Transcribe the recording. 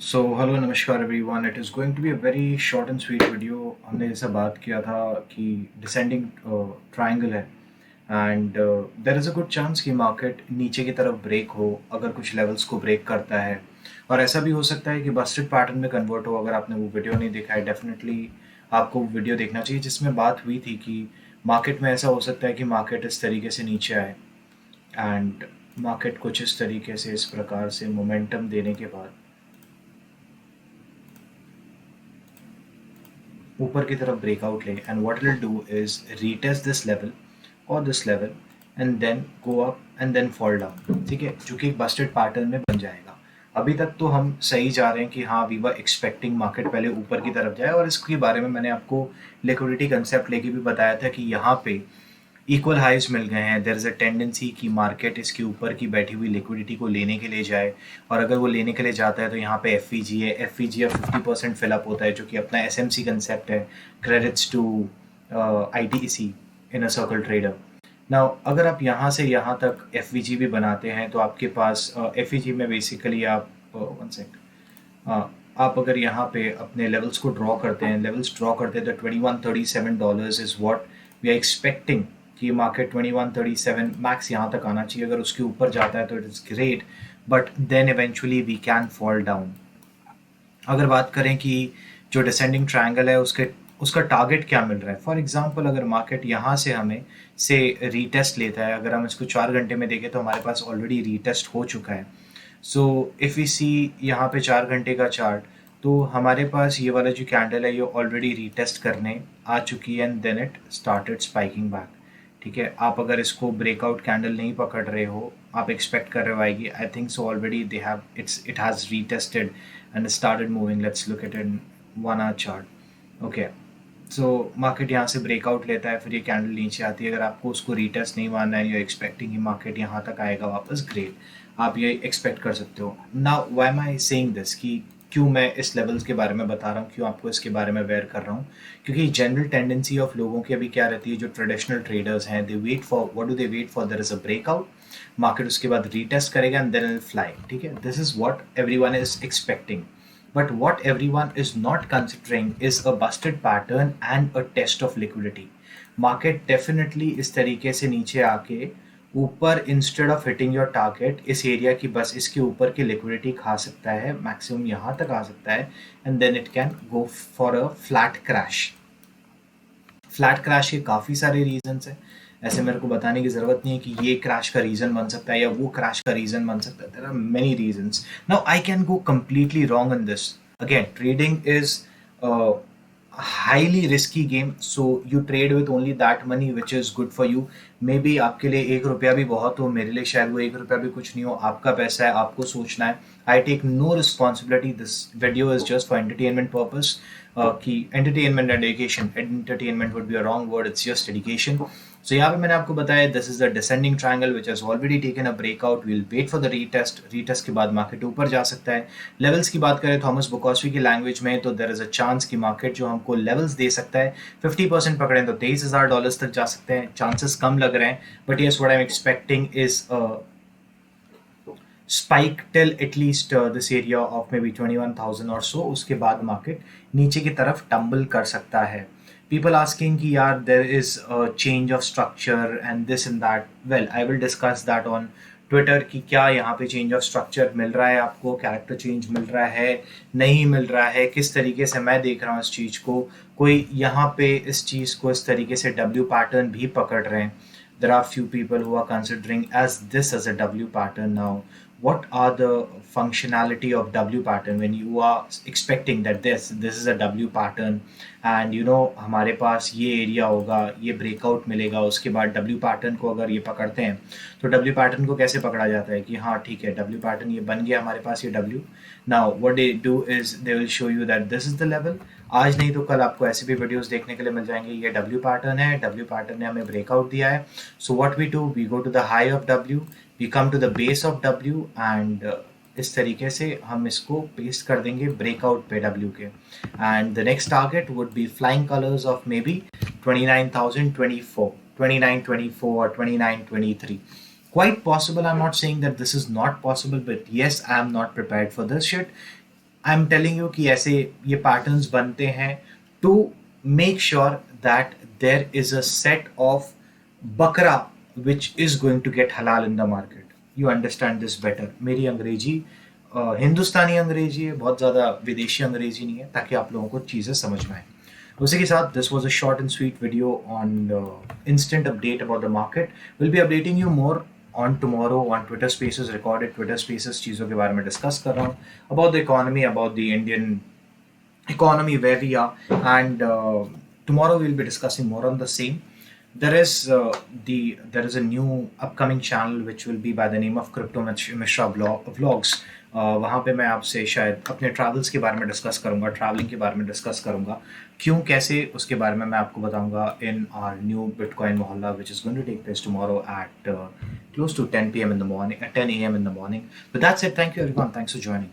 सो hello नमस्कार everyone, it is going to be a very short and sweet video. हमने जैसा बात किया था कि डिसेंडिंग ट्रायंगल है and there is a good chance कि मार्केट नीचे की तरफ ब्रेक हो अगर कुछ लेवल्स को ब्रेक करता है, और ऐसा भी हो सकता है कि बस्टेड पैटर्न में कन्वर्ट हो। अगर आपने वो वीडियो नहीं देखा है, डेफिनेटली आपको वो वीडियो देखना चाहिए जिसमें बात हुई थी कि मार्केट में ऐसा हो सकता है कि मार्केट इस तरीके से नीचे आए एंड मार्केट कुछ इस तरीके से इस प्रकार से मोमेंटम देने के बाद ऊपर की तरफ ब्रेकआउट ले, and what it will do is retest this level और this level and then go up and then fall down. ठीक है, जो कि एक बस्टेड पैटर्न में बन जाएगा। अभी तक तो हम सही जा रहे हैं कि हाँ, वी वर एक्सपेक्टिंग मार्केट पहले ऊपर की तरफ जाए, और इसके बारे में मैंने आपको लिक्विडिटी कंसेप्ट लेके भी बताया था कि यहाँ पे इक्वल हाइज मिल गए हैं। देयर इज़ अ टेंडेंसी कि मार्केट इसके ऊपर की बैठी हुई लिक्विडिटी को लेने के लिए जाए, और अगर वो लेने के लिए जाता है तो यहाँ पे एफ है। एफ अब 50% फिलअप होता है, जो कि अपना एस एम सी कंसेप्ट है, credits to I T C in a circle trader. Now अगर आप यहाँ से यहाँ तक एफ भी बनाते हैं तो आपके पास एफ में बेसिकली आप वन सेक आप अगर यहाँ पे अपने लेवल्स को ड्रॉ करते हैं, लेवल्स ड्रॉ करते हैं तो $2137 is what we are expecting कि मार्केट 2137 मैक्स यहाँ तक आना चाहिए। अगर उसके ऊपर जाता है तो it is great, but then eventually we can fall down. अगर बात करें कि जो डिसेंडिंग ट्रायंगल है उसका टारगेट क्या मिल रहा है, फॉर एग्जांपल अगर मार्केट यहाँ से हमें से रीटेस्ट लेता है, अगर हम इसको 4 घंटे में देखें तो हमारे पास ऑलरेडी रीटेस्ट हो चुका है। सो इफ़ वी सी यहाँ पे 4 घंटे का चार्ट, तो हमारे पास ये वाला जो कैंडल है ये ऑलरेडी रीटेस्ट करने आ चुकी है and then it started spiking back. ठीक है, आप अगर इसको ब्रेकआउट कैंडल नहीं पकड़ रहे हो, आप एक्सपेक्ट कर रहे हो आएगी, I think so already they have it has retested and started moving. Let's look at in 1 hour chart. Okay, so market यहाँ से ब्रेकआउट लेता है, फिर ये कैंडल नीचे आती है। अगर आपको उसको रीटेस्ट नहीं मानना है, यू एक्सपेक्टिंग कि मार्केट यहाँ तक आएगा वापस, ग्रेट, आप ये एक्सपेक्ट कर सकते हो। Now why am I saying this, कि क्यों मैं इस लेवल्स के बारे में बता रहा हूँ, क्यों आपको इसके बारे में अवेयर कर रहा हूँ, क्योंकि जनरल टेंडेंसी ऑफ लोगों की अभी क्या रहती है, जो ट्रेडिशनल ट्रेडर्स हैं, they wait for, what do they wait for, there is a breakout, market उसके बाद रीटेस्ट करेगा and then it will fly. ठीक है, this is what everyone is expecting, but what everyone is not considering is a busted pattern and a test of liquidity. Market definitely इस तरीके से नीचे आके ऊपर instead of hitting your target इस area की, बस इसके ऊपर की लिक्विडिटी खा सकता है, मैक्सिमम यहाँ तक आ सकता है and then it can go for a flat crash. Flat crash के काफ़ी सारे रीजंस हैं, ऐसे मेरे को बताने की ज़रूरत नहीं है कि ये क्रैश का रीज़न बन सकता है या वो क्रैश का रीज़न बन सकता है। There are many reasons. Now I can go completely wrong in this. Again, trading is highly risky game, so you trade with only that money which is good for you. Maybe आपके लिए 1 रुपया भी बहुत हो, मेरे लिए शायद वो 1 रुपया भी कुछ नहीं हो। आपका पैसा है, आपको सोचना है। I take no responsibility, this video is just for entertainment purpose. कि entertainment and education, entertainment would be a wrong word, it's just education. So यहाँ पे मैंने आपको बताया this is the descending triangle which has already taken a breakout. Will wait for the retest, retest के बाद market ऊपर जा सकता है। लेवल्स की बात करें थॉमस बुकॉस्वी की लैंग्वेज में, तो देयर इज अ चांस कि मार्केट जो हमको लेवल्स दे सकता है 50% पकड़ें तो $23,000 तक जा सकते हैं। चांसेस कम लग रहे हैं, but yes, what I am expecting is spike till at least this area of maybe 21,000 or so। उसके बाद मार्केट नीचे की तरफ टम्बल कर सकता है। पीपल आस्किंग कि यार there is change of structure and this and that. Well, I will discuss that on Twitter कि क्या यहाँ पे चेंज ऑफ स्ट्रक्चर मिल रहा है, आपको कैरेक्टर चेंज मिल रहा है, नहीं मिल रहा है, किस तरीके से मैं देख रहा हूँ इस चीज़ को। कोई यहाँ पे इस चीज़ को इस तरीके से डब्ल्यू पैटर्न भी पकड़ रहे हैं। There are few people who are considering as this as a W pattern now. What are the functionality of W pattern when you are expecting that this is a W pattern and you know हमारे पास ये area होगा, ये breakout मिलेगा, उसके बाद W pattern को अगर ये पकड़ते हैं तो W पैटर्न को कैसे पकड़ा जाता है कि हाँ ठीक है, W पैटर्न ये बन गया हमारे पास, ये W। Now what they do is they will show you that this is the level. आज नहीं तो कल आपको ऐसे भी वीडियोस देखने के लिए मिल जाएंगे। ये W पैटर्न है, W पैटर्न ने हमें ब्रेकआउट दिया है। So what we do, we go to the high of W, we come to the base of W and इस तरीके से हम इसको पेस्ट कर देंगे ब्रेकआउट पे W के। And the next target would be flying colours of may be 29,024, 2924 or 2923. Quite possible, I'm not saying that this is not possible, but yes, I am not prepared for this shit. I am telling you कि ऐसे ये patterns बनते हैं to make sure that there is a set of बकरा which is going to get हलाल in the market. You understand this better. मेरी अंग्रेजी हिंदुस्तानी अंग्रेजी है, बहुत ज़्यादा विदेशी अंग्रेजी नहीं है, ताकि आप लोगों को चीज़ें समझ में आए. उसी के साथ this was a short and sweet video on instant update about the market. We'll be updating you more on tomorrow on Twitter Spaces, recorded Twitter Spaces चीज़ों के बारे में डिस्कस कर रहा हूँ about the economy, about the Indian economy where we are, and tomorrow we'll be discussing more on the same. There is a new upcoming channel which will be by the name of Crypto Mishra Vlogs. वहाँ पे मैं आपसे शायद अपने travels के बारे में discuss करूँगा, ट्रैवलिंग के बारे में डिस्कस करूँगा, क्यों कैसे उसके बारे में मैं आपको बताऊँगा in our new bitcoin mohalla which is going to take place tomorrow at close to 10 p.m. in the morning, at 10 a.m. in the morning. But that's it. Thank you everyone. Thanks for joining.